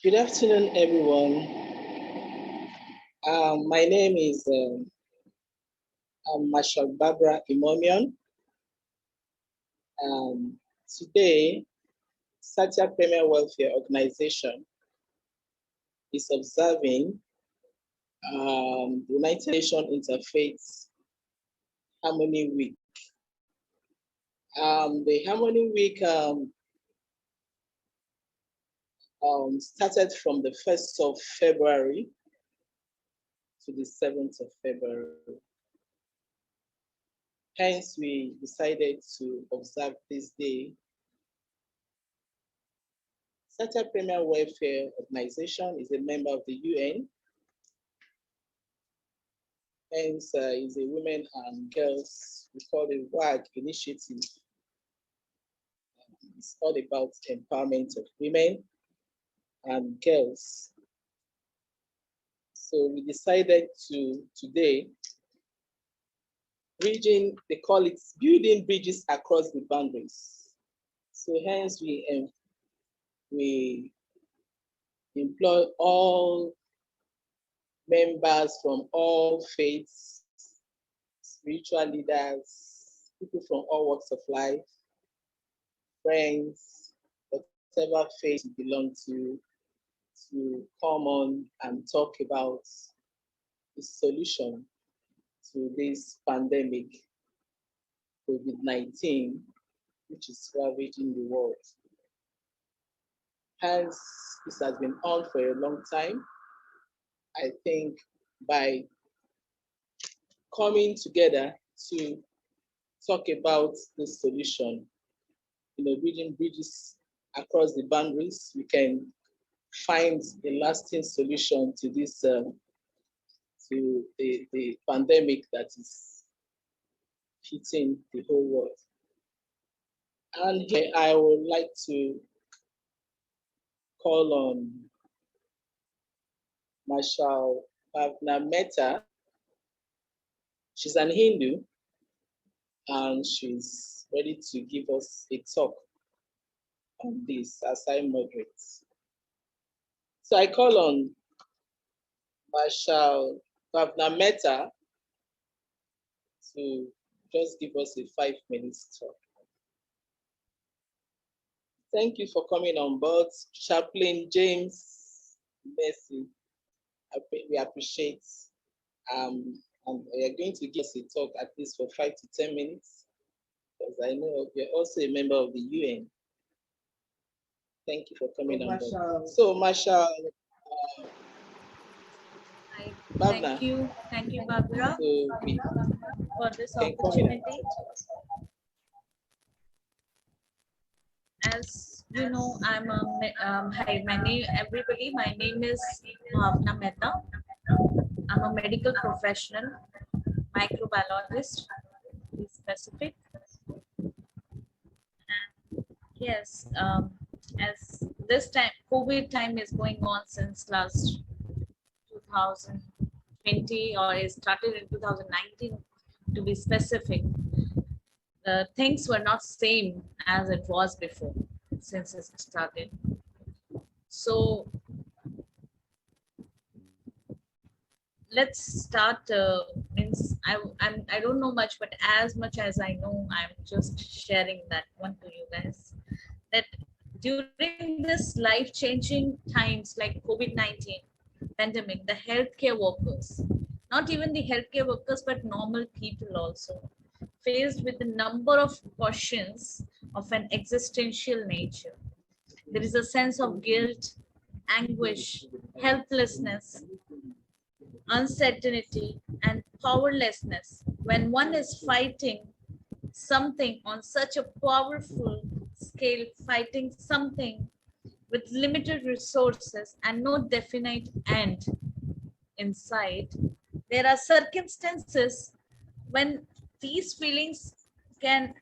Good afternoon, everyone. My name is Marshal Barbara Imomion. Today, Sathya Prema Welfare Organization is observing the United Nation Interfaith Harmony Week. The Harmony Week started from the 1st of February to the 7th of February. Hence, we decided to observe this day. Sathya Prema Welfare Organization is a member of the UN. Hence, is a women and girls, we call it WAG initiative. It's all about empowerment of women and girls. So we decided to today, they call it building bridges across the boundaries. So hence we employ all members from all faiths, spiritual leaders, people from all walks of life, friends, whatever faith you belong to come on and talk about the solution to this pandemic, COVID-19, which is ravaging the world. Hence, this has been on for a long time. I think by coming together to talk about the solution, building bridges across the boundaries, we can find a lasting solution to this, to the pandemic that is hitting the whole world. And here I would like to call on Marshal Mehta. She's an Hindu, and she's ready to give us a talk on this as I moderate. So I call on Marshal Mehta to just give us a 5-minute talk. Thank you for coming on board, Chaplain James Messi. We appreciate, and we are going to give us a talk at least for 5 to 10 minutes, because I know you're also a member of the UN. Thank you for coming on board. So, Marshal, thank you, Barbara, for this opportunity. As you know, hi, my name is Bhavna Mehta. I'm a medical professional, microbiologist, to be specific. And yes, as this time, COVID time is going on since last 2020, or it started in 2019, to be specific. Things were not same as it was before, since it started. So let's start. I don't know much, but as much as I know, I'm just sharing that one to you guys. That during this life-changing times like COVID-19 pandemic, the healthcare workers, not even the healthcare workers, but normal people also, faced with a number of questions of an existential nature. There is a sense of guilt, anguish, helplessness, uncertainty, and powerlessness when one is fighting something on such a powerful scale, fighting something with limited resources and no definite end in sight. There are circumstances when these feelings can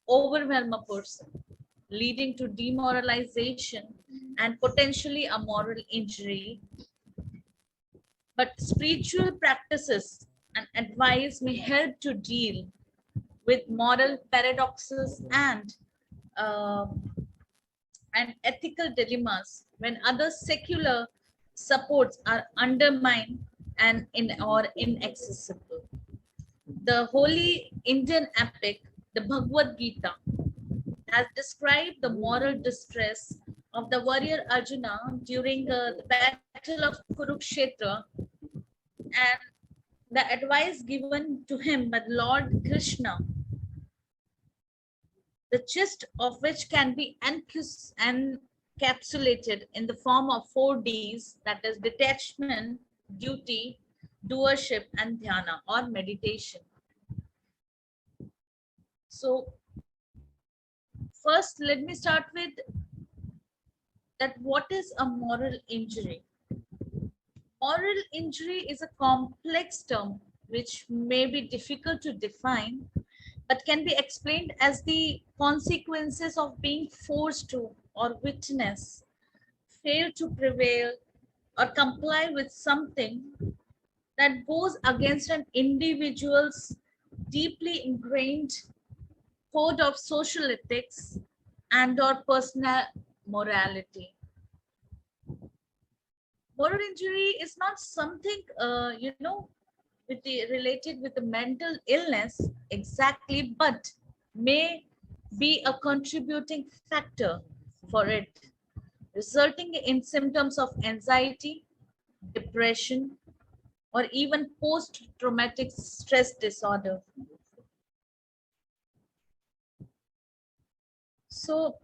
overwhelm a person, leading to demoralization and potentially a moral injury. But spiritual practices and advice may help to deal with moral paradoxes and and ethical dilemmas when other secular supports are undermined and inaccessible. The holy Indian epic, the Bhagavad Gita, has described the moral distress of the warrior Arjuna during the battle of Kurukshetra and the advice given to him by Lord Krishna, the gist of which can be encapsulated in the form of 4 Ds, that is detachment, duty, doership, and dhyana or meditation. So first, let me start with that what is a moral injury? Moral injury is a complex term which may be difficult to define, but can be explained as the consequences of being forced to or witness, fail to prevail, or comply with something that goes against an individual's deeply ingrained code of social ethics and or personal morality. Moral injury is not something related with the mental illness exactly, but may be a contributing factor for it, resulting in symptoms of anxiety, depression, or even post-traumatic stress disorder. So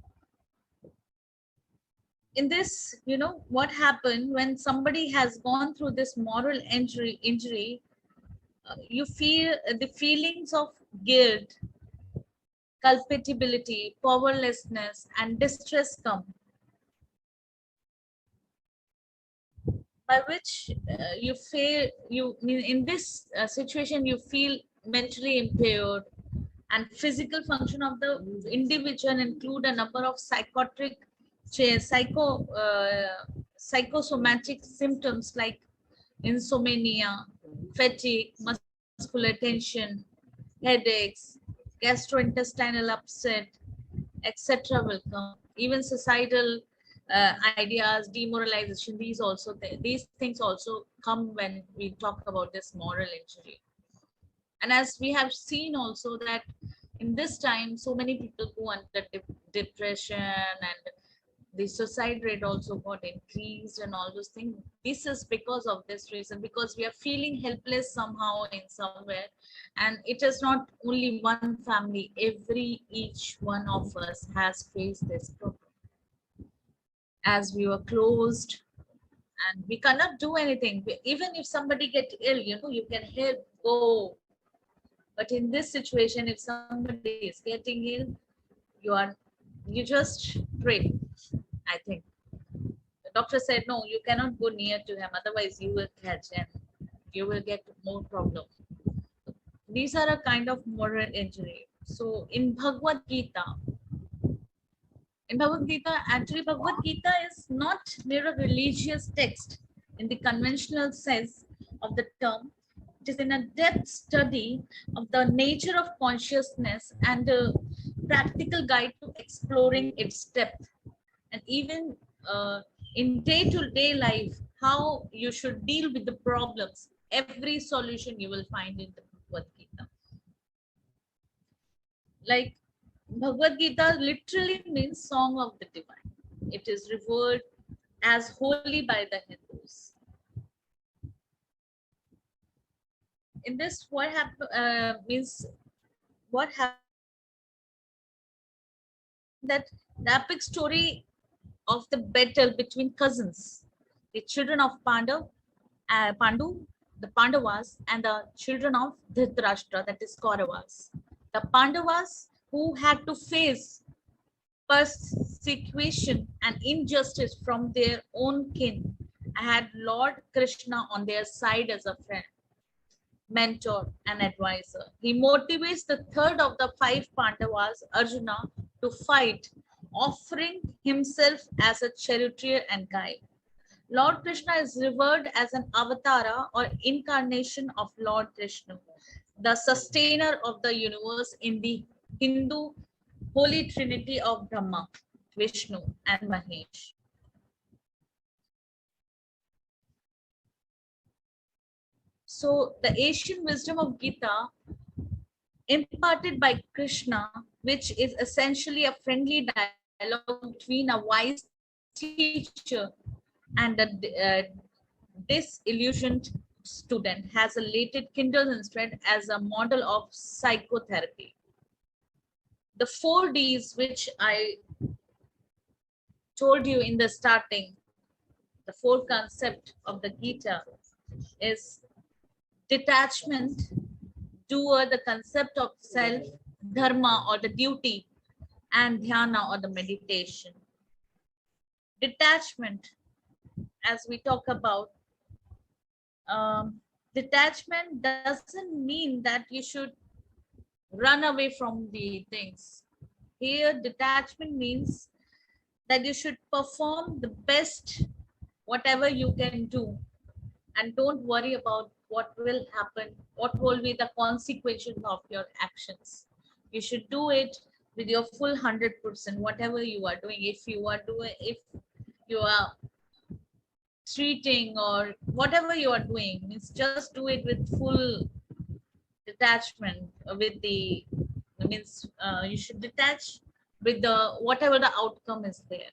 in this, what happened when somebody has gone through this moral injury, you feel the feelings of guilt, culpability, powerlessness, and distress come, by which you feel you in this situation you feel mentally impaired, and physical function of the individual include a number of psychosomatic symptoms like insomnia, fatigue, muscular tension, headaches, gastrointestinal upset, etc. will come. Even societal ideas, demoralization, these things also come when we talk about this moral injury. And as we have seen also that in this time, so many people go under depression, and the suicide rate also got increased and all those things. This is because of this reason, because we are feeling helpless somehow in somewhere. And it is not only one family, each one of us has faced this problem. As we were closed and we cannot do anything. Even if somebody get ill, you can help, go. But in this situation, if somebody is getting ill, you just pray. I think the doctor said, no, you cannot go near to him, otherwise you will catch and you will get more problem. These are a kind of moral injury. So in Bhagavad Gita, actually Bhagavad Gita is not mere a religious text in the conventional sense of the term. It is in a depth study of the nature of consciousness and a practical guide to exploring its depth. And even in day-to-day life, how you should deal with the problems. Every solution you will find in the Bhagavad Gita. Like Bhagavad Gita literally means Song of the Divine. It is revered as holy by the Hindus. In this, what happened that the epic story of the battle between cousins, the children of Pandu, the Pandavas, and the children of Dhritarashtra, that is Kauravas. The Pandavas, who had to face persecution and injustice from their own kin, had Lord Krishna on their side as a friend, mentor, and advisor. He motivates the third of the 5 Pandavas, Arjuna, to fight, offering himself as a charioteer and guide. Lord Krishna is revered as an avatara or incarnation of Lord Krishna, the sustainer of the universe in the Hindu Holy Trinity of Brahma, Vishnu, and Mahesh. So the Asian wisdom of Gita, imparted by Krishna, which is essentially a friendly dialogue between a wise teacher and a disillusioned student, has a latent Kindle instead as a model of psychotherapy. The 4Ds, which I told you in the starting, the four concept of the Gita is detachment, doer, the concept of self, dharma or the duty, and dhyana or the meditation. Detachment, as we talk about, detachment doesn't mean that you should run away from the things. Here, detachment means that you should perform the best whatever you can do, and don't worry about what will happen, what will be the consequences of your actions. You should do it with your full 100%, whatever you are doing. If you are treating or whatever you are doing, means just do it with full detachment, with the means you should detach with the whatever the outcome is there.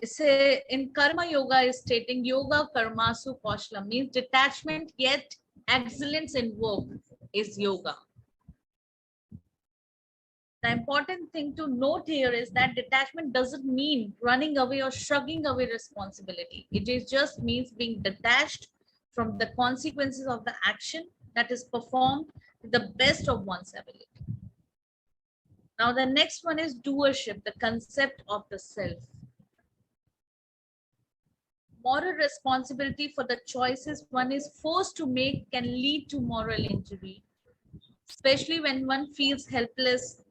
Say in karma yoga is stating yoga karmasu kaushlam, means detachment yet excellence in work is yoga. The important thing to note here is that detachment doesn't mean running away or shrugging away responsibility. It is just means being detached from the consequences of the action that is performed to the best of one's ability. Now the next one is doership, the concept of the self. Moral responsibility for the choices one is forced to make can lead to moral injury, especially when one feels helpless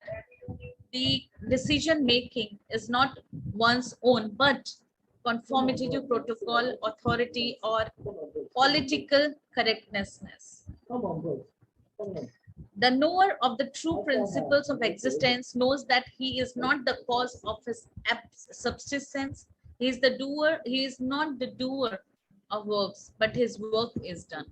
that the decision making is not one's own but conformity to protocol, authority, or political correctness. The knower of the true principles of existence knows that he is not the cause of his subsistence. He is the doer. He is not the doer of works, but his work is done.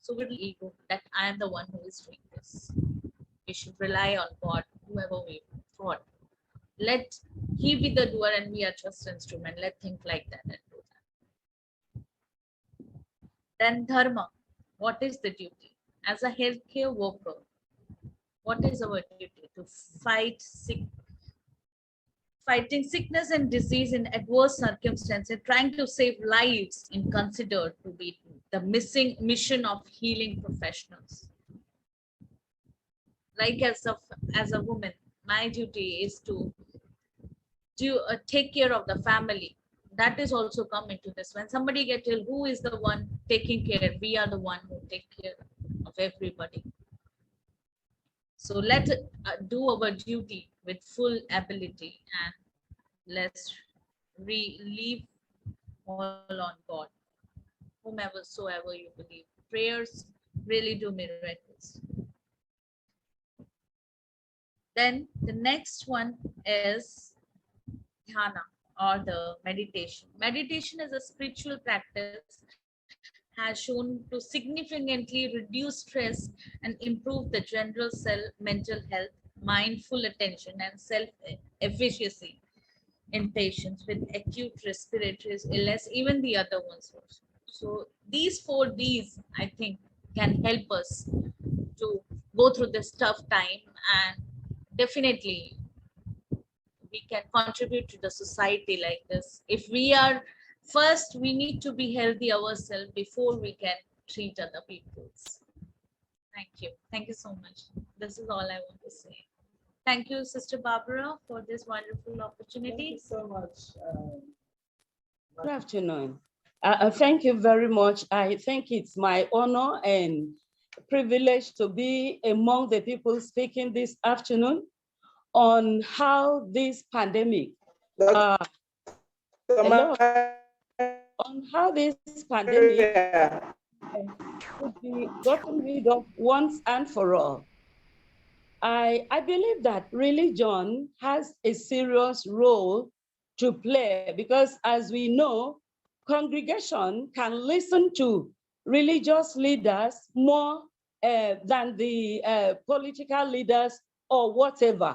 So with ego that I am the one who is doing this. We should rely on God, whoever we thought. Let he be the doer and we are just instrument. Let think like that and do that. Then dharma. What is the duty? As a healthcare worker, what is our duty? To fighting sickness and disease in adverse circumstances, trying to save lives in considered to be the missing mission of healing professionals. Like as a woman, my duty is to take care of the family. That is also come into this. When somebody gets ill, who is the one taking care? We are the one who take care of everybody. So let's do our duty with full ability and let's leave all on God. Whomever soever you believe, prayers really do miracles. Then the next one is dhyana or the meditation. Meditation is a spiritual practice has shown to significantly reduce stress and improve the general mental health, mindful attention, and self-efficacy in patients with acute respiratory illness, even the other ones also. So these 4Ds, I think, can help us to go through this tough time, and definitely we can contribute to the society like this. If we are first, we need to be healthy ourselves before we can treat other people's. Thank you. Thank you so much. This is all I want to say. Thank you, Sister Barbara, for this wonderful opportunity. Thank you so much. Good afternoon. Thank you very much. I think it's my honor and privilege to be among the people speaking this afternoon on how this pandemic. Hello. on how this pandemic could be gotten rid of once and for all. I believe that religion has a serious role to play because, as we know, congregation can listen to religious leaders more than the political leaders or whatever.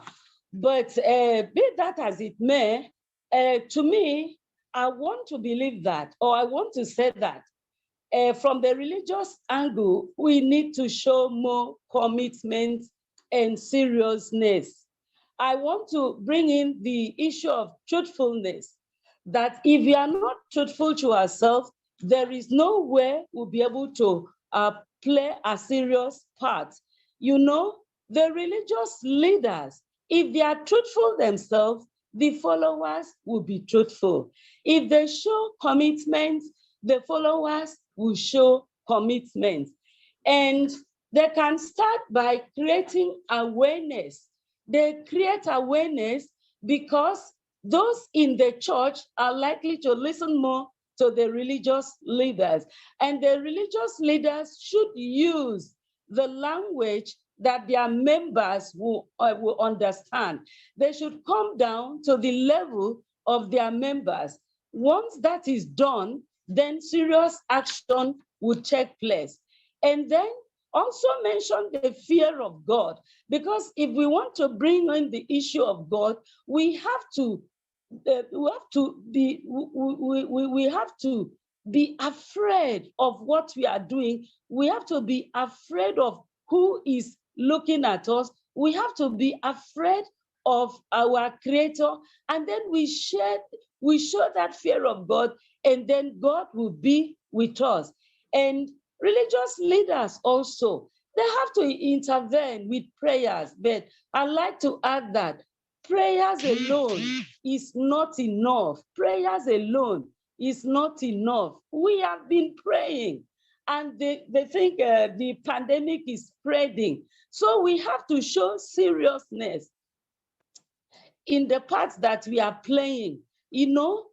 But be that as it may, to me, I want to believe that, or I want to say that from the religious angle, we need to show more commitment and seriousness. I want to bring in the issue of truthfulness, that if we are not truthful to ourselves, there is no way we'll be able to play a serious part. You know, the religious leaders, if they are truthful themselves, the followers will be truthful. If they show commitment, the followers will show commitment. And they can start by creating awareness. They create awareness because those in the church are likely to listen more to the religious leaders. And the religious leaders should use the language that their members will understand. They should come down to the level of their members. Once that is done, then serious action would take place. And then also mention the fear of God, because if we want to bring in the issue of God, we have to be afraid of what we are doing. We have to be afraid of who is looking at us. We have to be afraid of our Creator, and then we show that fear of God, and then God will be with us. And religious leaders also, they have to intervene with prayers. But I like to add that prayers alone is not enough. Prayers alone is not enough. We have been praying, and they think the pandemic is spreading. So we have to show seriousness in the parts that we are playing. You know,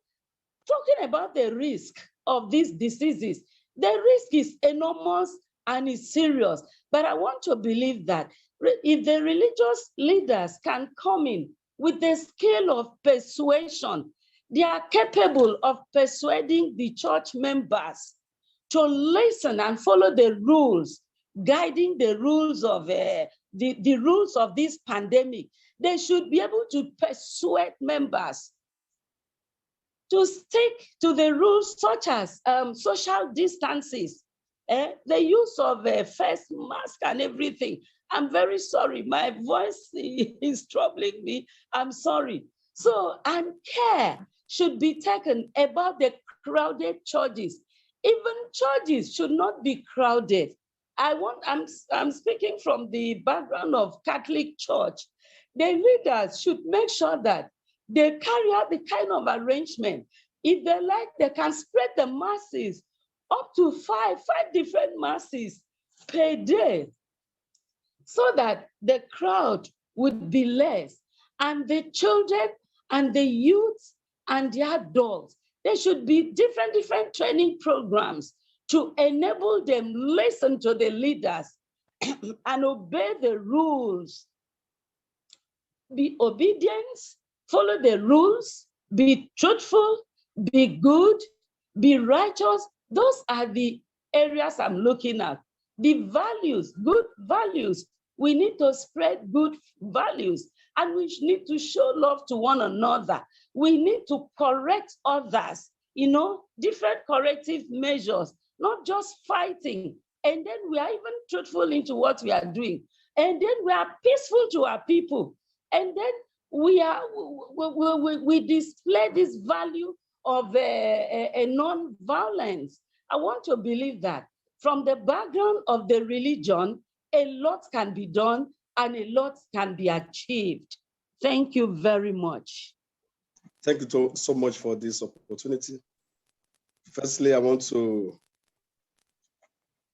talking about the risk of these diseases, the risk is enormous and is serious. But I want to believe that if the religious leaders can come in with the scale of persuasion, they are capable of persuading the church members to listen and follow the rules, guiding the rules of the rules of this pandemic. They should be able to persuade members to stick to the rules such as social distances, the use of a face mask and everything. I'm very sorry, my voice is troubling me. I'm sorry. So, and care should be taken about the crowded churches. Even churches should not be crowded. I'm speaking from the background of Catholic Church. The leaders should make sure that they carry out the kind of arrangement. If they like, they can spread the masses up to five different masses per day, so that the crowd would be less. And the children and the youth and the adults, there should be different training programs to enable them listen to the leaders and obey the rules. Be obedient, follow the rules, be truthful, be good, be righteous. Those are the areas I'm looking at. The values, good values. We need to spread good values, and we need to show love to one another. We need to correct others, you know, different corrective measures, not just fighting. And then we are even truthful into what we are doing. And then we are peaceful to our people. And then we display this value of a non-violence. I want to believe that from the background of the religion, a lot can be done and a lot can be achieved. Thank you very much. Thank you so much for this opportunity. Firstly, I want to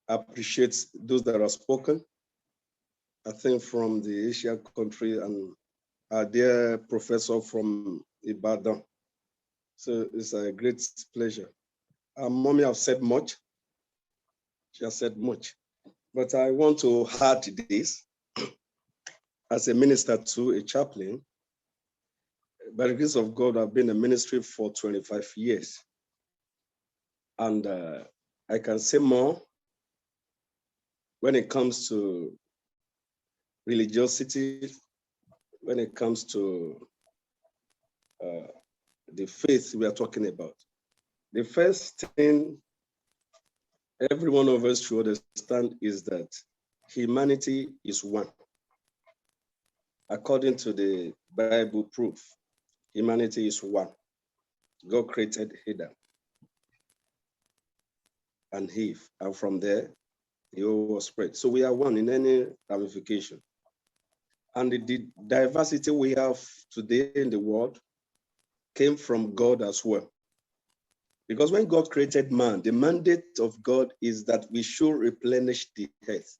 appreciate those that have spoken. I think from the Asia country and our dear professor from Ibadan. So it's a great pleasure. Our mommy have said much. She has said much. But I want to add this. As a minister to a chaplain, by the grace of God, I've been in ministry for 25 years. And I can say more when it comes to religiosity, when it comes to the faith we are talking about. The first thing every one of us should understand is that humanity is one. According to the Bible proof, humanity is one. God created Adam and Eve, and from there, the whole was spread. So we are one in any ramification. And the diversity we have today in the world came from God as well. Because when God created man, the mandate of God is that we should replenish the earth.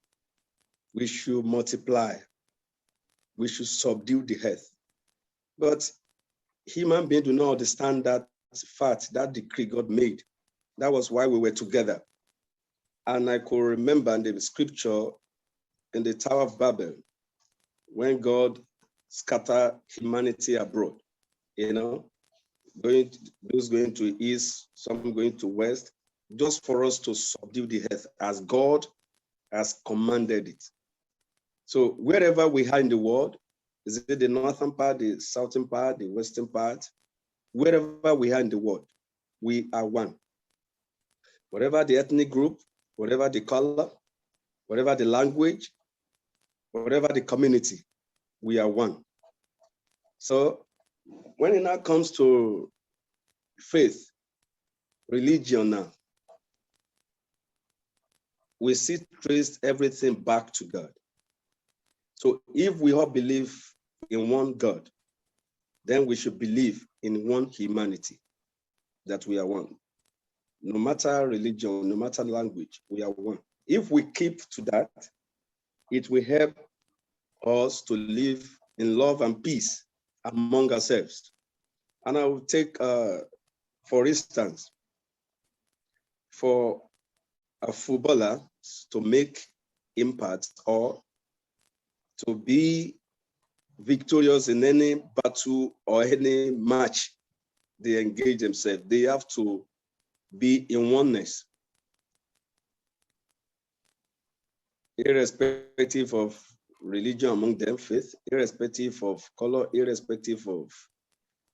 We should multiply. We should subdue the earth. But human beings do not understand that fact, that decree God made. That was why we were together. And I could remember in the scripture in the Tower of Babel, when God scattered humanity abroad, those going to east, some going to west, just for us to subdue the earth as God has commanded it. So wherever we are in the world, is it the northern part, the southern part, the western part, wherever we are in the world, we are one. Whatever the ethnic group, whatever the color, whatever the language, whatever the community, we are one. So when it now comes to faith, religion now, we see trace everything back to God. So if we all believe in one God, then we should believe in one humanity, that we are one. No matter religion, no matter language, we are one. If we keep to that, it will help us to live in love and peace among ourselves. And I will take, for instance, for a footballer to make impact or to be victorious in any battle or any match they engage themselves, they have to be in oneness, irrespective of religion among them, faith, irrespective of color, irrespective of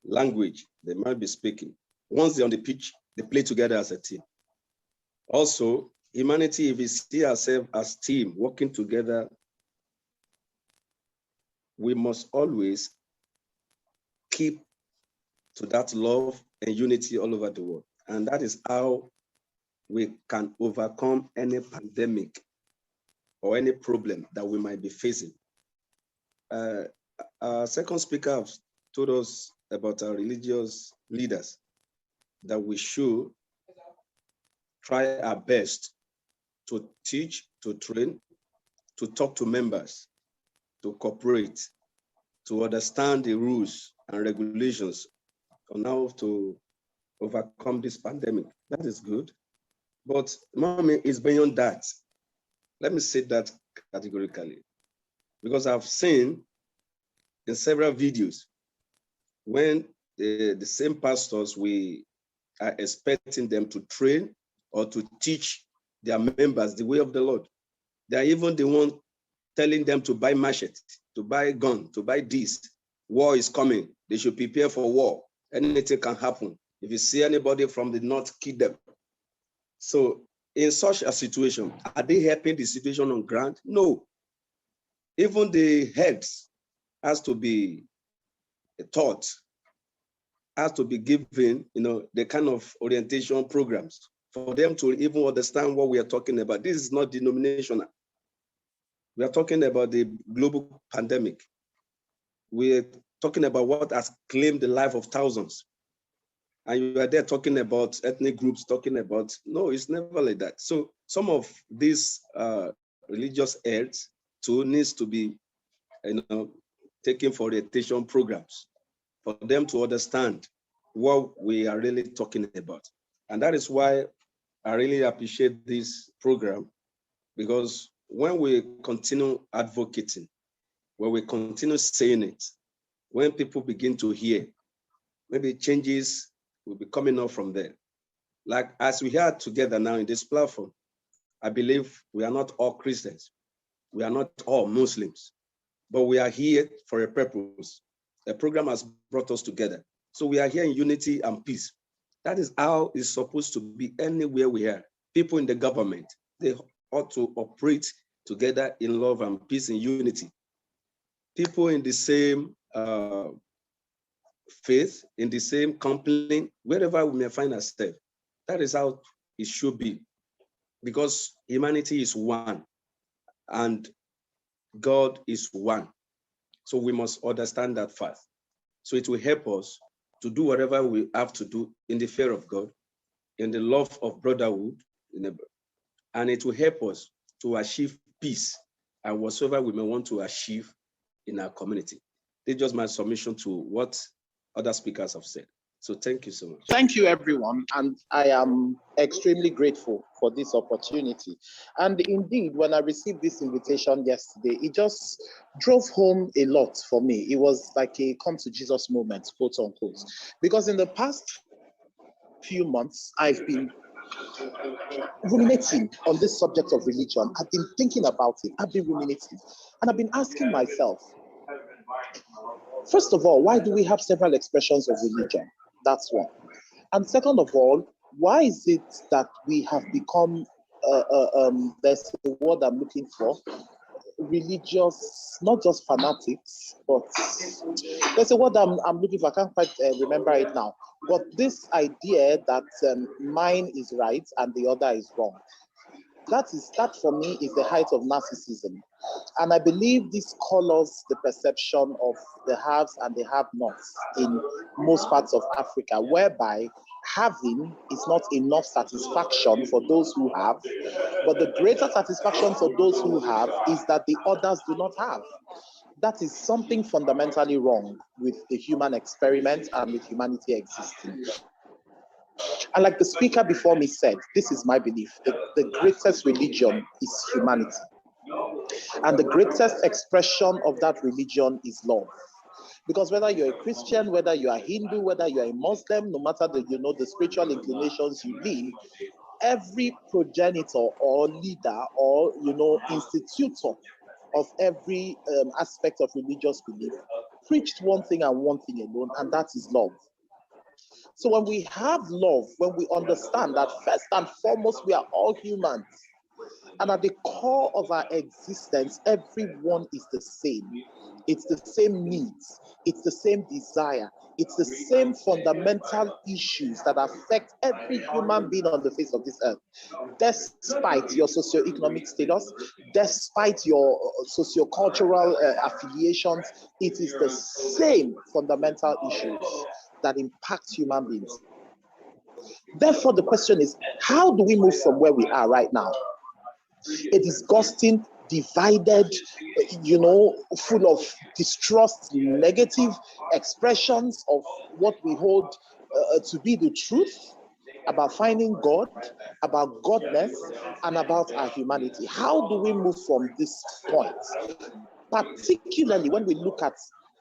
language they might be speaking. Once they're on the pitch, they play together as a team. Also, humanity, if we see ourselves as a team working together, we must always keep to that love and unity all over the world. And that is how we can overcome any pandemic or any problem that we might be facing. Our second speaker has told us about our religious leaders, that we should try our best to teach, to train, to talk to members, to cooperate, to understand the rules and regulations on how to overcome this pandemic. That is good. But mommy is beyond that. Let me say that categorically, because I've seen in several videos when the same pastors, we are expecting them to train or to teach their members the way of the Lord. They are even the one telling them to buy machete, to buy gun, to buy this. War is coming. They should prepare for war. Anything can happen. If you see anybody from the north, kill them. So in such a situation, are they helping the situation on ground? No. Even the heads has to be taught, has to be given, the kind of orientation programs for them to even understand what we are talking about. This is not denominational. We are talking about the global pandemic. We are talking about what has claimed the life of thousands. And you are there talking about ethnic groups, talking about, no, it's never like that. So some of these religious heads too needs to be, taken for orientation programs for them to understand what we are really talking about. And that is why I really appreciate this program, because when we continue advocating, when we continue saying it, when people begin to hear, maybe changes will be coming up from there. Like as we are together now in this platform, I believe we are not all Christians. We are not all Muslims, but we are here for a purpose. The program has brought us together. So we are here in unity and peace. That is how it's supposed to be anywhere we are. People in the government, they ought to operate together in love and peace and unity. People in the same faith, in the same company, wherever we may find ourselves. That is how it should be, because humanity is one and God is one. So we must understand that fact. So it will help us to do whatever we have to do in the fear of God, in the love of brotherhood, and it will help us to achieve peace and whatsoever we may want to achieve in our community. This is just my submission to what other speakers have said. So thank you so much. Thank you, everyone. And I am extremely grateful for this opportunity. And indeed, when I received this invitation yesterday, it just drove home a lot for me. It was like a come to Jesus moment, quote unquote. Because in the past few months, I've been ruminating on this subject of religion. I've been thinking about it. I've been ruminating. And I've been asking myself, first of all, why do we have several expressions of religion? That's one. And second of all, why is it that we have become, there's the word I'm looking for, religious, not just fanatics, but there's a word I'm looking for, I can't quite remember it now. But this idea that mine is right and the other is wrong. That for me is the height of narcissism. And I believe this colors the perception of the haves and the have-nots in most parts of Africa, whereby having is not enough satisfaction for those who have, but the greater satisfaction for those who have is that the others do not have. That is something fundamentally wrong with the human experiment and with humanity existing. And like the speaker before me said, this is my belief, the greatest religion is humanity. And the greatest expression of that religion is love. Because whether you're a Christian, whether you are Hindu, whether you're a Muslim, no matter the spiritual inclinations you lead, every progenitor or leader or institutor of every aspect of religious belief preached one thing and one thing alone, and that is love. So when we have love, when we understand that first and foremost we are all humans, and at the core of our existence, everyone is the same. It's the same needs. It's the same desire. It's the same fundamental issues that affect every human being on the face of this earth. Despite your socioeconomic status, despite your sociocultural affiliations, it is the same fundamental issues that impact human beings. Therefore, the question is, how do we move from where we are right now? A disgusting, divided, full of distrust, negative expressions of what we hold to be the truth about finding God, about godness, and about our humanity. How do we move from this point? Particularly when we look at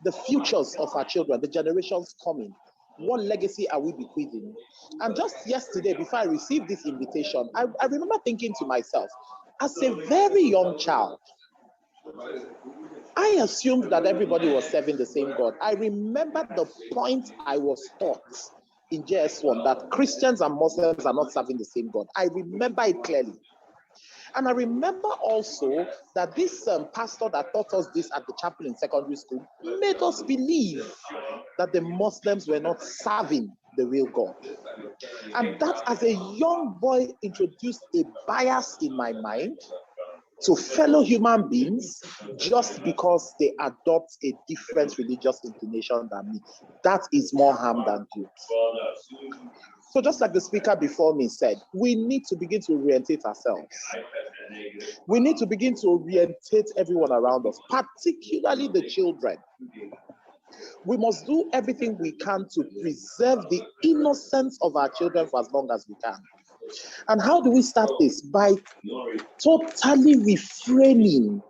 the futures of our children, the generations coming. What legacy are we bequeathing? And just yesterday, before I received this invitation, I remember thinking to myself, as a very young child, I assumed that everybody was serving the same God. I remember the point I was taught in JS1 that Christians and Muslims are not serving the same God. I remember it clearly. And I remember also that this pastor that taught us this at the chapel in secondary school made us believe that the Muslims were not serving the real God. And that, as a young boy, introduced a bias in my mind to fellow human beings just because they adopt a different religious inclination than me. That is more harm than good. So just like the speaker before me said, we need to begin to orientate ourselves. We need to begin to orientate everyone around us, particularly the children. We must do everything we can to preserve the innocence of our children for as long as we can. And how do we start this? By totally refraining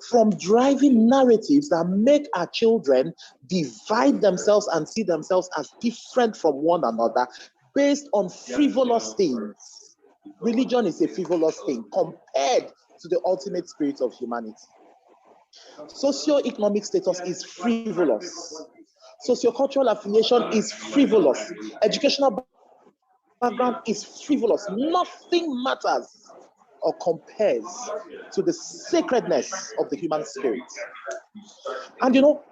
from driving narratives that make our children divide themselves and see themselves as different from one another based on frivolous things. Religion is a frivolous thing compared to the ultimate spirit of humanity. Socioeconomic status is frivolous. Sociocultural affiliation is frivolous. Educational background is frivolous. Nothing matters or compares to the sacredness of the human spirit. And you know,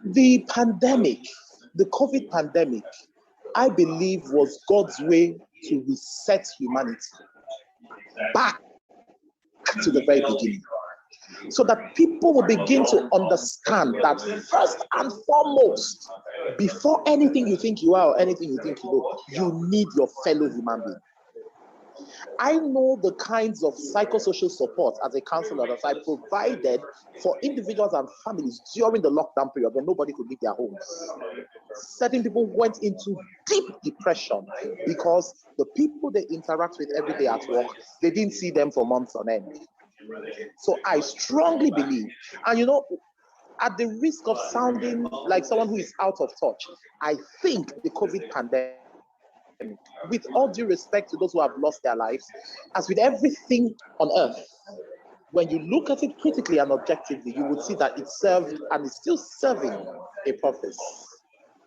the pandemic, the COVID pandemic, I believe was God's way to reset humanity back to the very beginning, so that people will begin to understand that first and foremost, before anything you think you are or anything you think you know, you need your fellow human being. I know the kinds of psychosocial support as a counselor that I provided for individuals and families during the lockdown period when nobody could leave their homes. Certain people went into deep depression because the people they interact with every day at work, they didn't see them for months on end. So I strongly believe, and you know, at the risk of sounding like someone who is out of touch, I think the COVID pandemic, with all due respect to those who have lost their lives, as with everything on earth, when you look at it critically and objectively, you would see that it served and is still serving a purpose.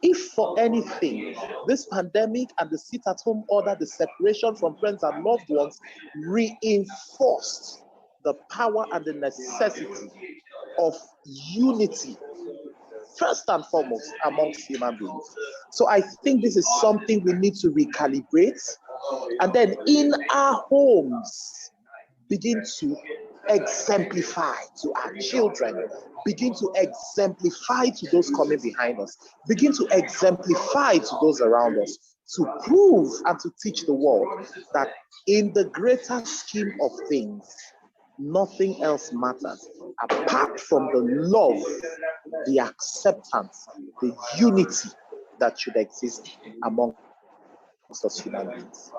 If for anything, this pandemic and the sit-at-home order, the separation from friends and loved ones, reinforced the power and the necessity of unity, first and foremost, amongst human beings. So I think this is something we need to recalibrate, and then in our homes, begin to exemplify to our children, begin to exemplify to those coming behind us, begin to exemplify to those around us, to prove and to teach the world that in the greater scheme of things, nothing else matters apart from the love, the acceptance, the unity that should exist among us human beings.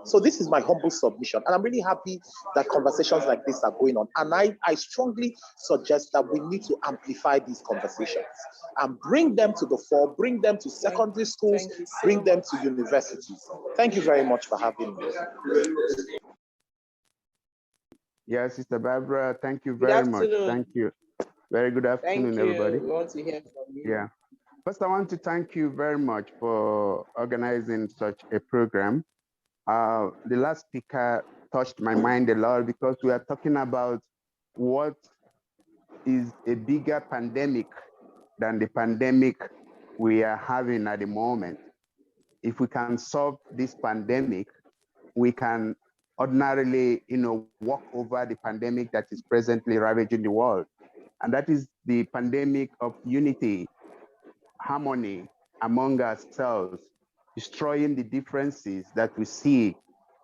So this is my humble submission, and I'm really happy that conversations like this are going on. And I strongly suggest that we need to amplify these conversations and bring them to the fore, bring them to secondary schools, bring them to universities. Thank you very much for having me. Yes, Sister Barbara, thank you very much. Thank you. Very good afternoon, everybody. We want to hear from you. Yeah. First, I want to thank you very much for organizing such a program. The last speaker touched my mind a lot because we are talking about what is a bigger pandemic than the pandemic we are having at the moment. If we can solve this pandemic, we can ordinarily, walk over the pandemic that is presently ravaging the world. And that is the pandemic of unity, harmony among ourselves, destroying the differences that we see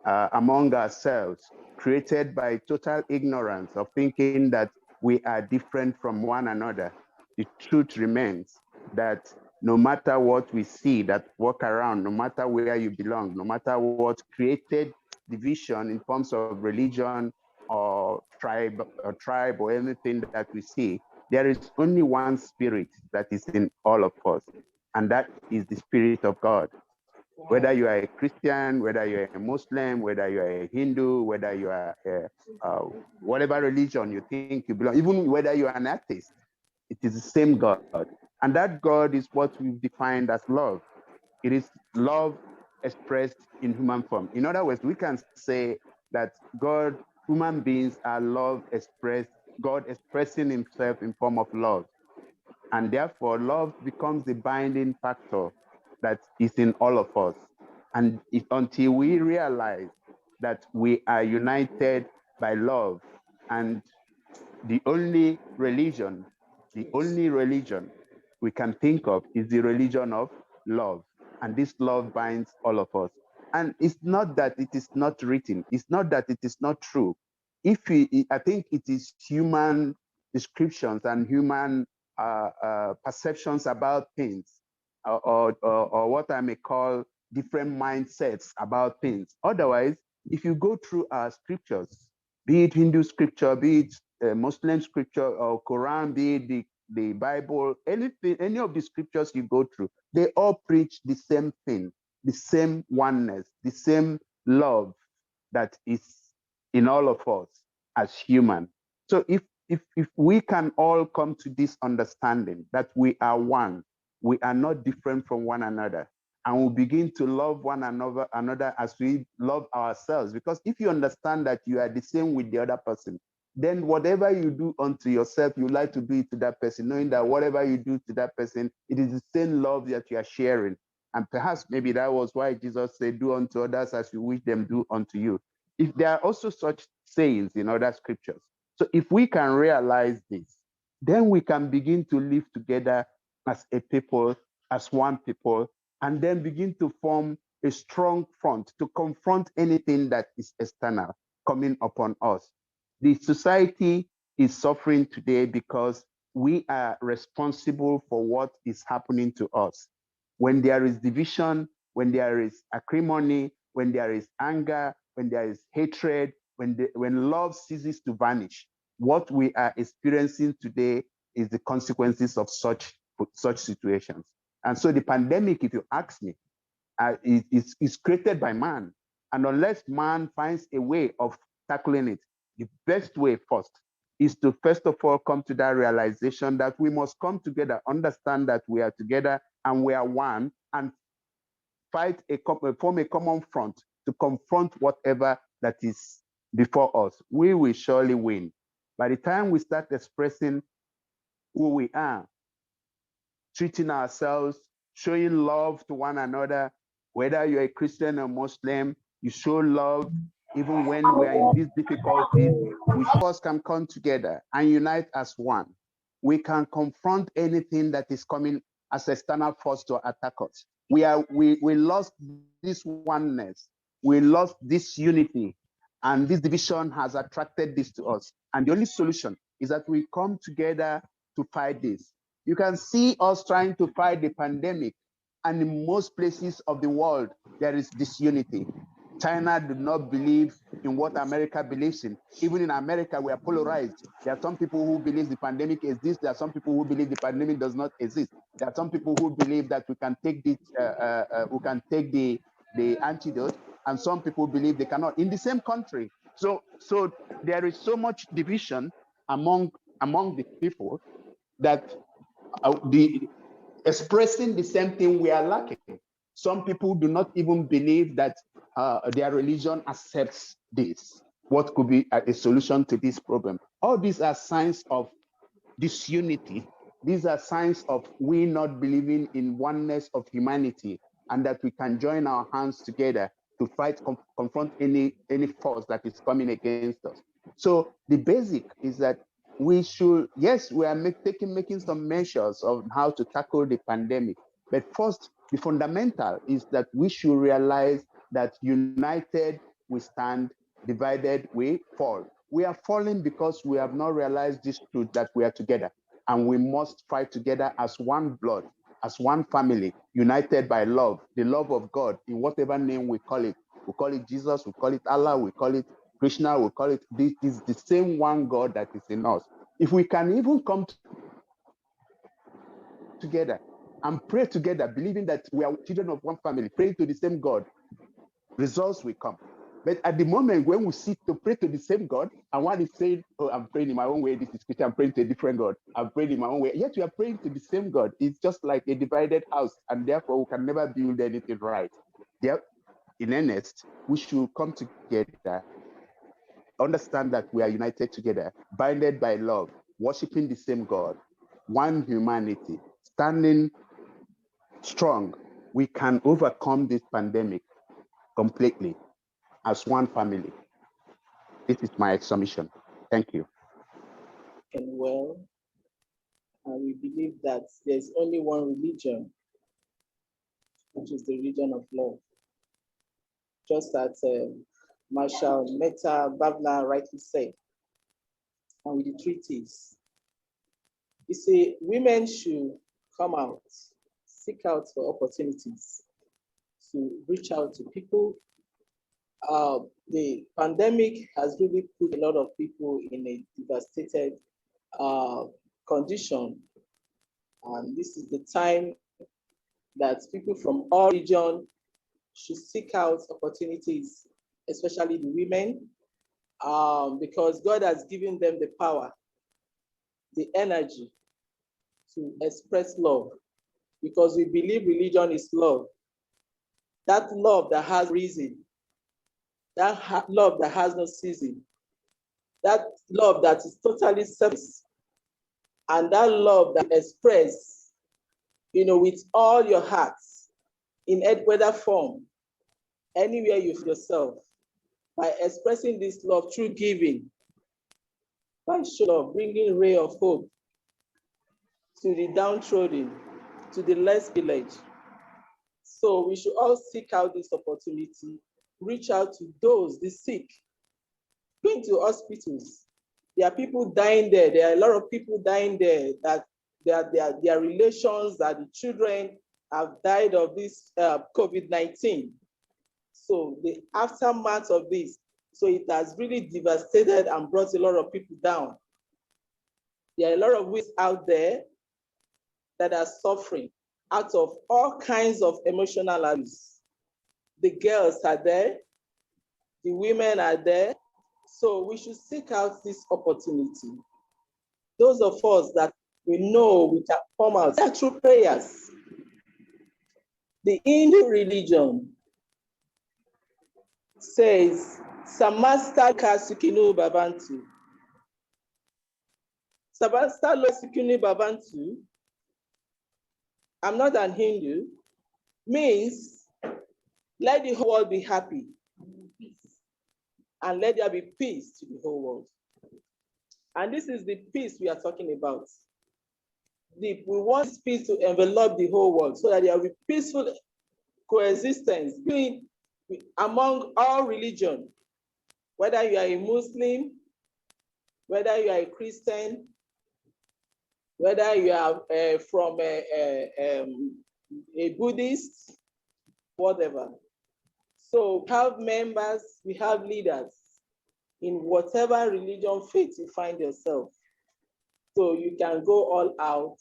among ourselves, created by total ignorance of thinking that we are different from one another. The truth remains that no matter what we see that walk around, no matter where you belong, no matter what created division in forms of religion or tribe or anything that we see, there is only one spirit that is in all of us, and that is the Spirit of God. Whether you are a Christian, whether you're a Muslim, whether you're a Hindu, whether you are whatever religion you think you belong, even whether you're an atheist, it is the same God. And that God is what we've defined as love. It is love expressed in human form. In other words, we can say that human beings are love expressed, God expressing himself in form of love. And therefore, love becomes the binding factor that is in all of us. And until we realize that we are united by love, and the only religion we can think of is the religion of love. And this love binds all of us. And it's not that it is not written. It's not that it is not true. I think it is human descriptions and human perceptions about things, or what I may call different mindsets about things. Otherwise, if you go through our scriptures, be it Hindu scripture, be it Muslim scripture, or Quran, be it the Bible, anything, any of the scriptures you go through, they all preach the same thing, the same oneness, the same love that is in all of us as human. So if we can all come to this understanding that we are one, we are not different from one another, and we begin to love one another as we love ourselves. Because if you understand that you are the same with the other person, then whatever you do unto yourself, you like to do it to that person, knowing that whatever you do to that person, it is the same love that you are sharing. And perhaps maybe that was why Jesus said, do unto others as you wish them do unto you. If there are also such sayings in other scriptures. So if we can realize this, then we can begin to live together as a people, as one people, and then begin to form a strong front to confront anything that is external coming upon us. The society is suffering today because we are responsible for what is happening to us. When there is division, when there is acrimony, when there is anger, when there is hatred, when love ceases to vanish, what we are experiencing today is the consequences of such situations. And so the pandemic, if you ask me, is created by man. And unless man finds a way of tackling it, the best way first is to first of all come to that realization that we must come together, understand that we are together and we are one, and form a common front to confront whatever that is before us. We will surely win. By the time we start expressing who we are, treating ourselves, showing love to one another, whether you're a Christian or Muslim, you show love even when we are in these difficulties. We first can come together and unite as one. We can confront anything that is coming as external force to attack us. We lost this oneness. We lost this unity, and this division has attracted this to us. And the only solution is that we come together to fight this. You can see us trying to fight the pandemic, and in most places of the world, there is disunity. China do not believe in what America believes in. Even in America, we are polarized. There are some people who believe the pandemic exists. There are some people who believe the pandemic does not exist. There are some people who believe that we can take the antidote, and some people believe they cannot in the same country. So there is so much division among the people that expressing the same thing we are lacking. Some people do not even believe that their religion accepts this. What could be a solution to this problem? All these are signs of disunity. These are signs of we not believing in oneness of humanity, and that we can join our hands together to fight, confront any force that is coming against us. So the basic is that we should, yes, we are making some measures of how to tackle the pandemic. But first, the fundamental is that we should realize that united we stand, divided we fall. We are falling because we have not realized this truth that we are together. And we must fight together as one blood, as one family, united by love, the love of God, in whatever name we call it. We call it Jesus, we call it Allah, we call it Krishna, we call it, this is the same one God that is in us. If we can even come together and pray together, believing that we are children of one family, praying to the same God, results will come. But at the moment when we sit to pray to the same God, and one is saying, oh, I'm praying in my own way, this is Christian, I'm praying to a different God, I'm praying in my own way, yet we are praying to the same God. It's just like a divided house, and therefore we can never build anything right. There, in earnest, we should come together, understand that we are united together, binded by love, worshiping the same God, one humanity, standing strong. We can overcome this pandemic completely as one family. This is my submission. Thank you. And well, we believe that there's only one religion, which is the religion of love. Just as Marshal Meta Bavla rightly said, and with the treaties, You see, women should come out, seek out for opportunities to reach out to people. The pandemic has really put a lot of people in a devastated condition. And this is the time that people from all regions should seek out opportunities, especially the women, because God has given them the power, the energy to express love, because we believe religion is love. That love that has reason, that love that has no season, that love that is totally selfless, and that love that express, with all your heart, in any weather form, anywhere you feel yourself, by expressing this love through giving, by show of bringing ray of hope to the downtrodden, to the less privileged. So we should all seek out this opportunity, reach out to those, the sick, going to hospitals. There are people dying there. There are a lot of people dying there that their relations, that the children have died of this COVID-19. So the aftermath of this, so it has really devastated and brought a lot of people down. There are a lot of ways out there that are suffering out of all kinds of emotional abuse. The girls are there, the women are there. So we should seek out this opportunity. Those of us that we know we can come out through prayers. The Hindu religion says, Samasta Kasukinu Babantu. Samasta Losikinu Babantu, I'm not an Hindu, means let the whole world be happy. And let there be peace to the whole world. And this is the peace we are talking about. We want peace to envelop the whole world so that there will be peaceful coexistence among all religions, whether you are a Muslim, whether you are a Christian, whether you are from a Buddhist, whatever. So we have members, we have leaders in whatever religion faith you find yourself. So you can go all out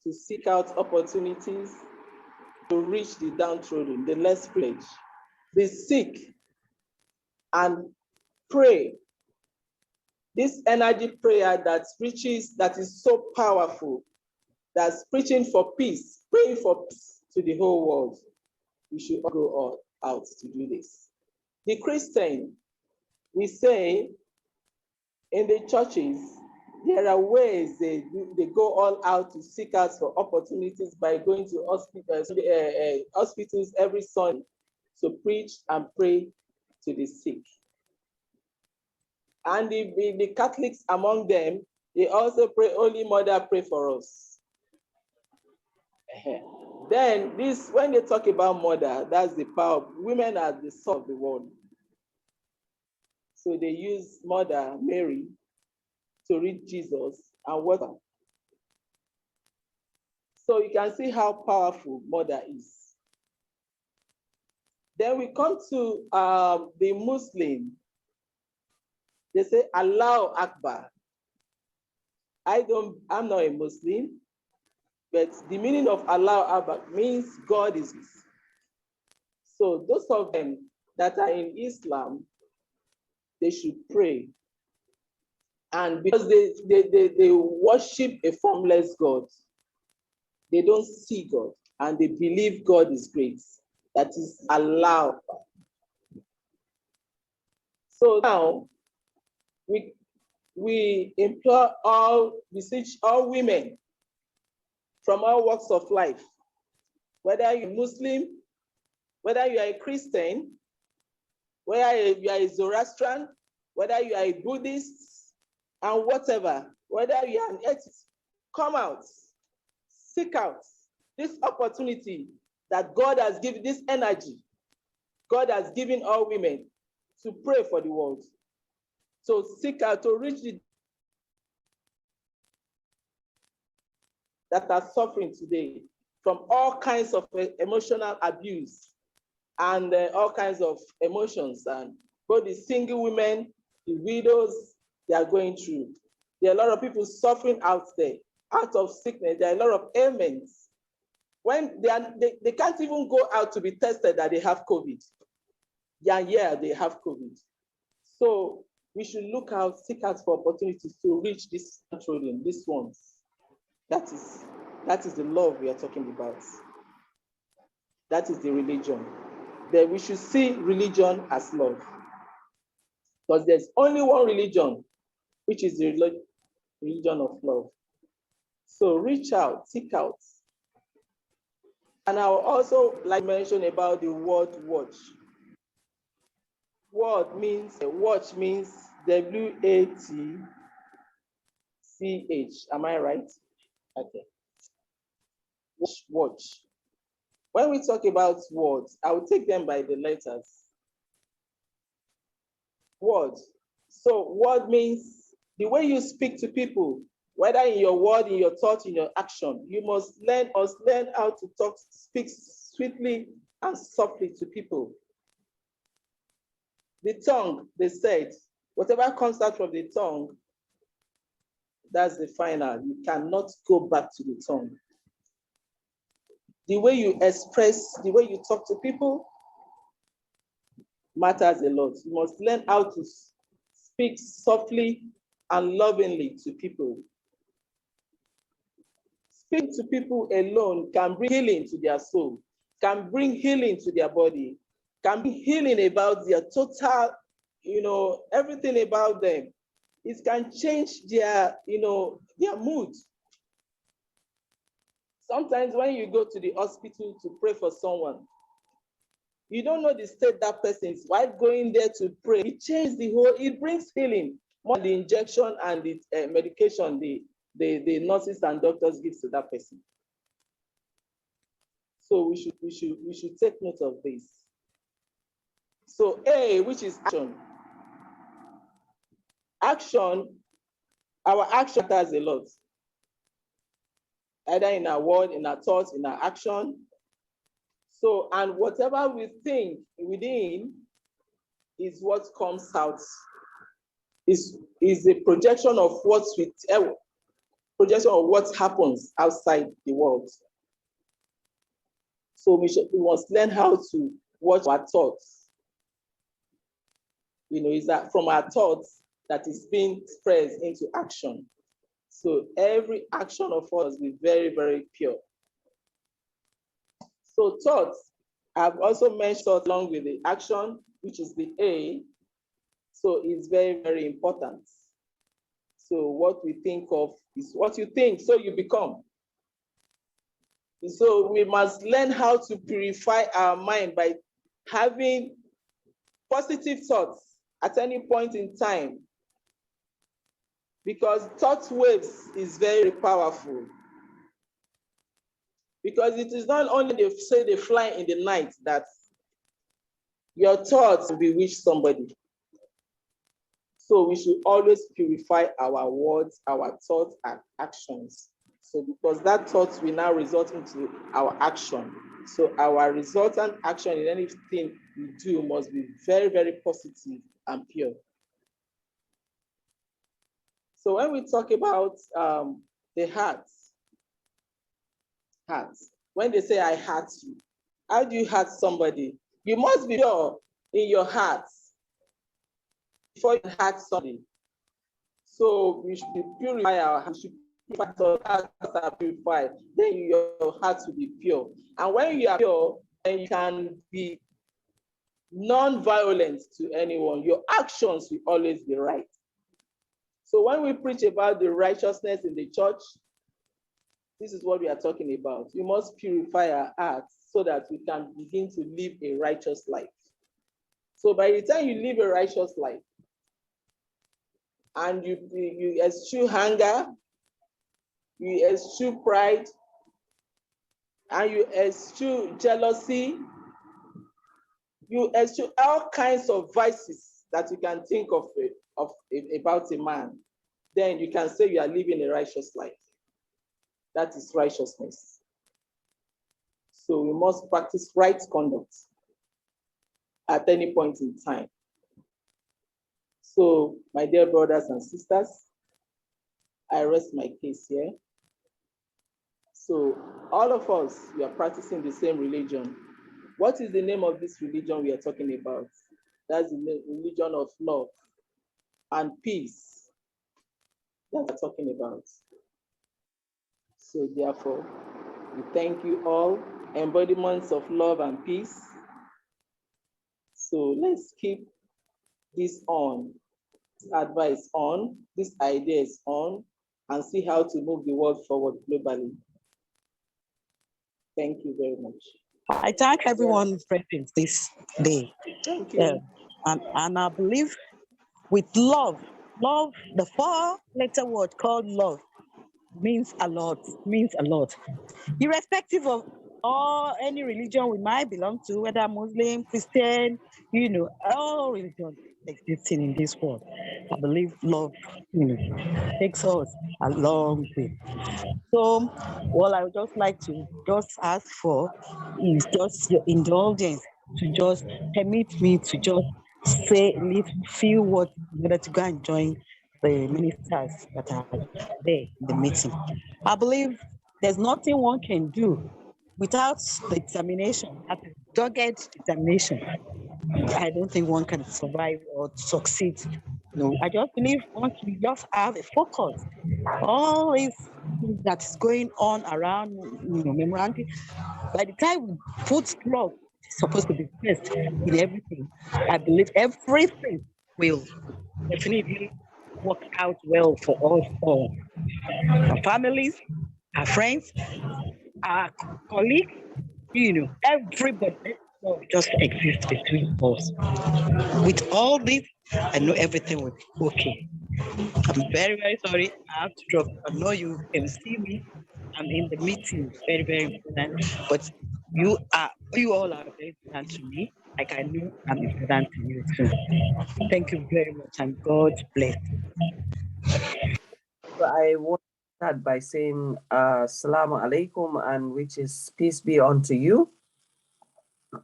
to seek out opportunities to reach the downtrodden, the less privileged, the sick, and pray. This energy prayer that is so powerful, that's preaching for peace, praying for peace to the whole world. We should all go all out to do this. The Christian, we say in the churches, there are ways they go all out to seek out for opportunities by going to hospitals every Sunday to preach and pray to the sick. And the Catholics among them, they also pray, Holy Mother, pray for us. Then when they talk about mother, that's the power. Women are the soul of the world. So they use Mother Mary to reach Jesus and water. So you can see how powerful mother is. Then we come to the Muslim. They say Allahu Akbar. I'm not a Muslim, but the meaning of Allahu Akbar means God is. So those of them that are in Islam, they should pray. And because they worship a formless God, they don't see God, and they believe God is great. That is allowed. So now we implore beseech all women from all walks of life, whether you're Muslim, whether you are a Christian, whether you are a Zoroastrian, whether you are a Buddhist, and whatever, whether you are an atheist, come out, seek out this opportunity that God has given, this energy God has given all women to pray for the world. So seek out to reach the that are suffering today from all kinds of emotional abuse and all kinds of emotions, and both the single women, the widows, they are going through. There are a lot of people suffering out there, out of sickness. There are a lot of ailments. When they can't even go out to be tested that they have COVID. Yeah, they have COVID. So we should look out, seek out for opportunities to reach these children, these ones. That is the love we are talking about. That is the religion. Then we should see religion as love. Because there's only one religion, which is the religion of love. So reach out, seek out. And I would also like to mention about the word watch. Watch means W-A-T-C-H. Am I right? Okay. Watch. When we talk about words, I will take them by the letters. Word. So word means the way you speak to people, whether in your word, in your thought, in your action. You must learn how to speak sweetly and softly to people. The tongue, they said, whatever comes out from the tongue, that's the final. You cannot go back to the tongue. The way you express, the way you talk to people matters a lot. You must learn how to speak softly and lovingly to people. Speaking to people alone can bring healing to their soul, can bring healing to their body, can be healing about their total, everything about them. It can change their, their mood. Sometimes when you go to the hospital to pray for someone, you don't know the state that person is. While going there to pray, it brings healing more than the injection and the medication the nurses and doctors give to that person. So we should take note of this. So A, which is action. Action, our action matters a lot. Either in our word, in our thoughts, in our action. So, and whatever we think within is what comes out. Is a projection of what happens outside the world. So we must learn how to watch our thoughts. Is that from our thoughts that is being expressed into action. So every action of us be very, very pure. So thoughts, I've also mentioned thought along with the action, which is the A. So it's very, very important. So what we think of is what you think, so you become. So we must learn how to purify our mind by having positive thoughts at any point in time. Because thought waves is very powerful. Because it is not only they fly in the night that your thoughts bewitch somebody. So we should always purify our words, our thoughts, and actions. So because that thought will now result into our action. So our resultant action in anything we do must be very, very positive and pure. So when we talk about the heart, when they say I hurt you, how do you hurt somebody? You must be pure in your heart before you hurt somebody. So we should purify our heart. Purify, then your heart will be pure. And when you are pure, then you can be non-violent to anyone. Your actions will always be right. So when we preach about the righteousness in the church, this is what we are talking about. You must purify our hearts so that we can begin to live a righteous life. So by the time you live a righteous life, and you eschew anger, you eschew pride, and you eschew jealousy, you eschew all kinds of vices that you can think of about a man, then you can say you are living a righteous life. That is righteousness. So we must practice right conduct at any point in time. So, my dear brothers and sisters, I rest my case here. So, all of us, we are practicing the same religion. What is the name of this religion we are talking about? That's the religion of love and peace that we're talking about. So, therefore, we thank you all, embodiments of love and peace. So, let's keep this on, this advice on, this ideas on, and see how to move the world forward globally. Thank you very much. I thank everyone present this day. Thank you. And I believe with love, the four-letter word called love means a lot, irrespective of any religion we might belong to, whether Muslim, Christian, all religions existing in this world. I believe love, takes us a long way. So, what I would just like to just ask for is just your indulgence to just permit me to just say a little few words in order to go and join the ministers that are there in the meeting. I believe there's nothing one can do without the determination, that dogged determination. I don't think one can survive or succeed. No, I just believe once we just have a focus, all this that is going on around, memorandum, by the time we put love, it's supposed to be first in everything. I believe everything will definitely work out well for us all. Our families, our friends, our colleagues, everybody just exists between us. With all this, I know everything will be okay. I'm very, very sorry. I have to drop. I know you can see me. I'm in the meeting. Very, very important. But you all are very important to me. Like I know I'm important to you too. Thank you very much, and God bless. I want to start by saying Assalamu alaikum, and which is peace be unto you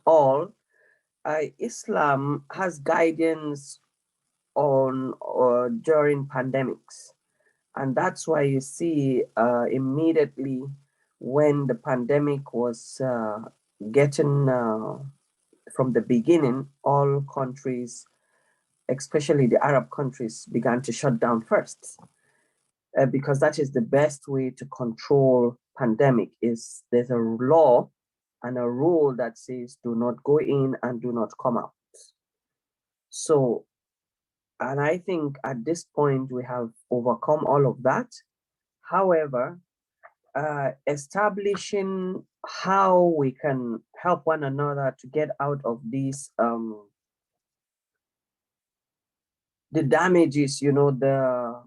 all. Islam has guidance on during pandemics, and that's why you see immediately when the pandemic was getting from the beginning, all countries, especially the Arab countries, began to shut down first. Because that is the best way to control pandemic. Is there's a law and a rule that says do not go in and do not come out. So, and I think at this point we have overcome all of that. However, establishing how we can help one another to get out of these the damages, the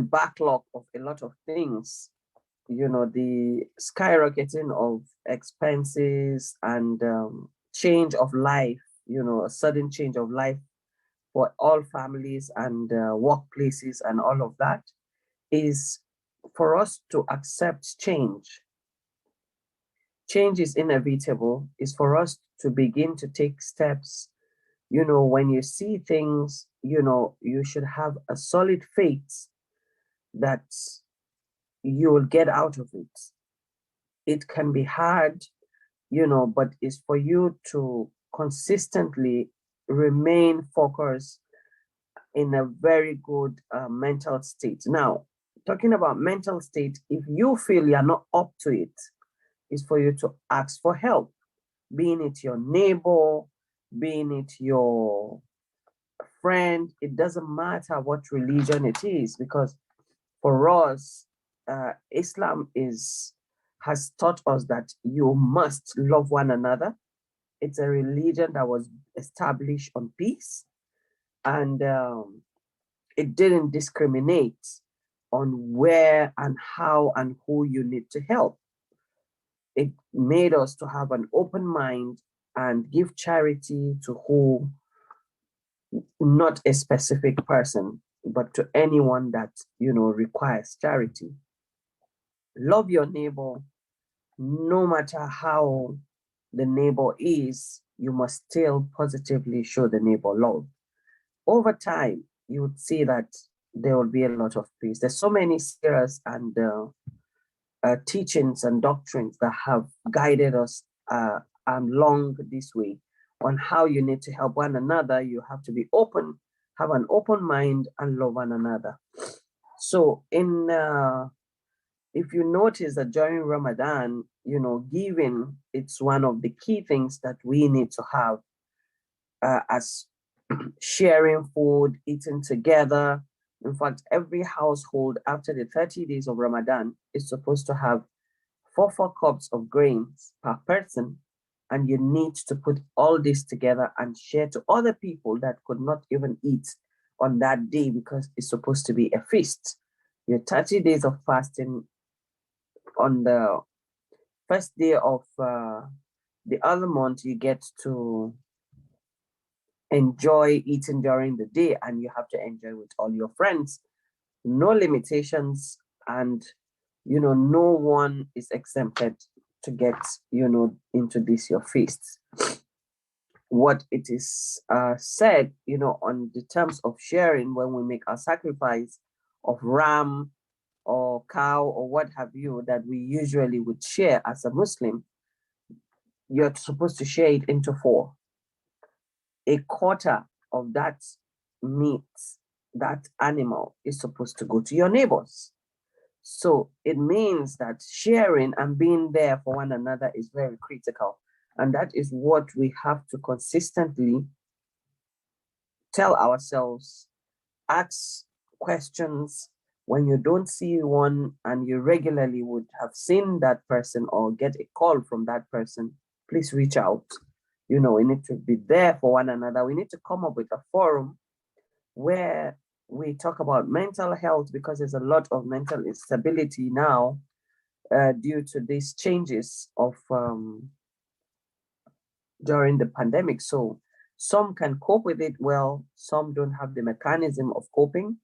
backlog of a lot of things, the skyrocketing of expenses and change of life, a sudden change of life for all families and workplaces and all of that, is for us to accept change. Change is inevitable. Is for us to begin to take steps. When you see things, you should have a solid faith that you will get out of it. It can be hard, but it's for you to consistently remain focused in a very good mental state. Now, talking about mental state, if you feel you're not up to it, it's for you to ask for help, being it your neighbor, being it your friend. It doesn't matter what religion it is, because for us, Islam has taught us that you must love one another. It's a religion that was established on peace, and it didn't discriminate on where and how and who you need to help. It made us to have an open mind and give charity to who, not a specific person, but to anyone that requires charity. Love your neighbor, no matter how the neighbor is, you must still positively show the neighbor love. Over time, you would see that there will be a lot of peace. There's so many seers and teachings and doctrines that have guided us along this way on how you need to help one another. You have to be open, have an open mind, and love one another. So if you notice that during Ramadan, giving, it's one of the key things that we need to have as sharing food, eating together. In fact, every household after the 30 days of Ramadan is supposed to have 4 cups of grains per person. And you need to put all this together and share to other people that could not even eat on that day because it's supposed to be a feast. Your 30 days of fasting, on the first day of the other month, you get to enjoy eating during the day, and you have to enjoy with all your friends. No limitations, and no one is exempted to get into this your feasts. What it is said on the terms of sharing, when we make our sacrifice of ram or cow or what have you, that we usually would share as a Muslim, you're supposed to share it into 4. A quarter of that meat, that animal, is supposed to go to your neighbors. So it means that sharing and being there for one another is very critical. And that is what we have to consistently tell ourselves. Ask questions when you don't see one and you regularly would have seen that person or get a call from that person. Please reach out. We need to be there for one another. We need to come up with a forum where we talk about mental health, because there's a lot of mental instability now due to these changes of during the pandemic. So some can cope with it well, some don't have the mechanism of coping.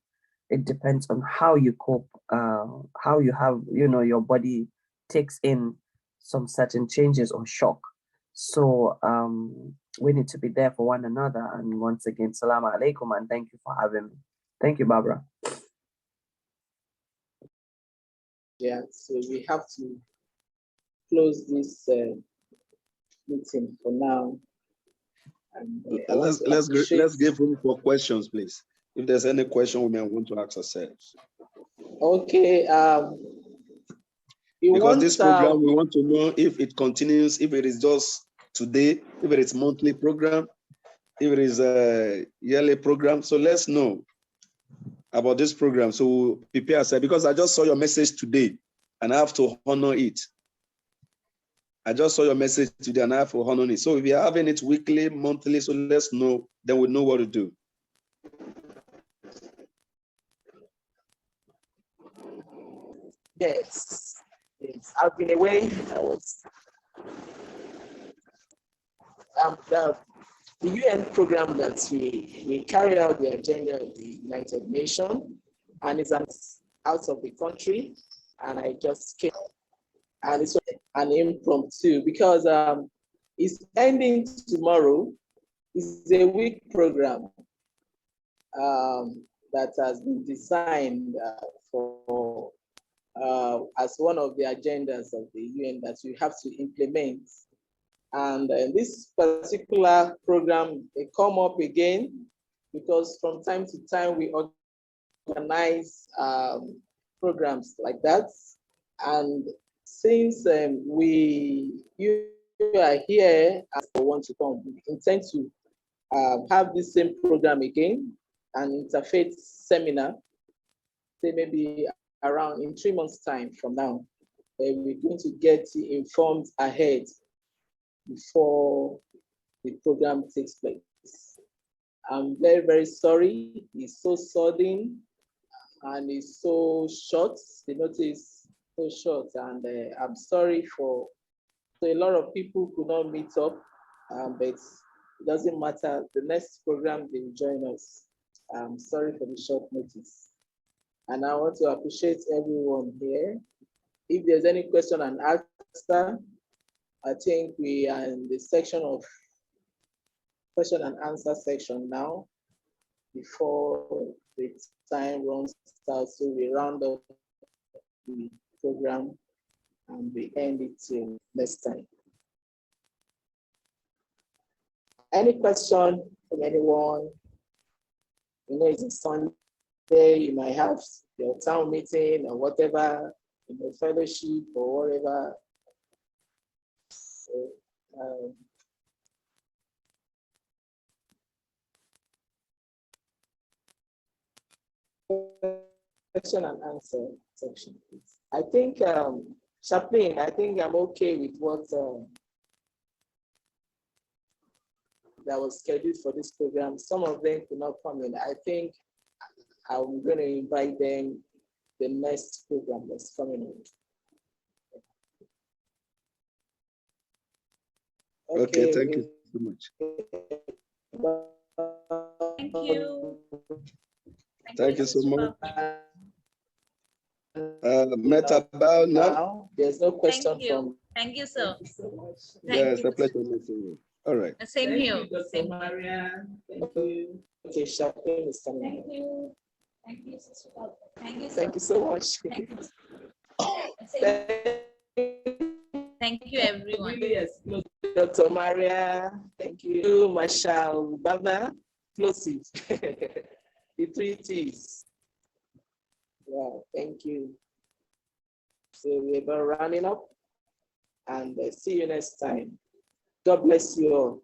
It depends on how you cope, how you have, your body takes in some certain changes or shock. So we need to be there for one another. And once again, salam alaikum, and thank you for having me. Thank you, Barbara. Yeah, so we have to close this meeting for now. And let's give room for questions, please. If there's any question we may want to ask ourselves. Okay. Because this program, we want to know if it continues, if it is just today, if it is monthly program, if it is a yearly program. So let's know about this program. So we'll prepare ourselves, because I just saw your message today and I have to honor it. I just saw your message today and I have to honor it. So if you're having it weekly, monthly, so let's know, then we know what to do. Yes. I've been away. I was the UN program that we carry out the agenda of the United Nations, and it's out of the country, and I just came, and it's an impromptu because it's ending tomorrow. It's a week program that has been designed for as one of the agendas of the UN that we have to implement. And this particular program, they come up again because from time to time we organize programs like that. And since you are here and want to come, we intend to have this same program again, an interfaith seminar, say maybe around in 3 months' time from now. We're going to get informed ahead before the program takes place. I'm very, very sorry. It's so sudden and it's so short. The notice is so short, and I'm sorry so a lot of people could not meet up, but it doesn't matter. The next program, they will join us. I'm sorry for the short notice. And I want to appreciate everyone here. If there's any question and answer, I think we are in the section of question and answer section now, before the time runs out. So we round up the program and we end it till next time. Any question from anyone? You know, it's a Sunday, you might have your town meeting or whatever, you know, fellowship or whatever. So, question and answer section, please. I think, Chaplain, I think I'm okay with what that was scheduled for this program. Some of them could not come in. I think I'm going to invite them the next program that's coming in. Okay, thank you so much. Thank you. Thank you so much. Mr. Metabal now. Now, there's no question from. Thank you, sir. Thank you so much. Yeah, it's a pleasure meeting you. All right. Same Thank here. you, Dr. Maria. Thank you. Okay, Chaplain is coming. Thank you. Thank you, Sister. Thank you, sir. Thank you so much. Thank you, everyone. Yes, Dr. Maria, thank you. Marshal Baba, close it. The 3 T's. Wow, thank you. So we're about running up, and see you next time. God bless you all.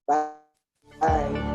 Bye. Bye.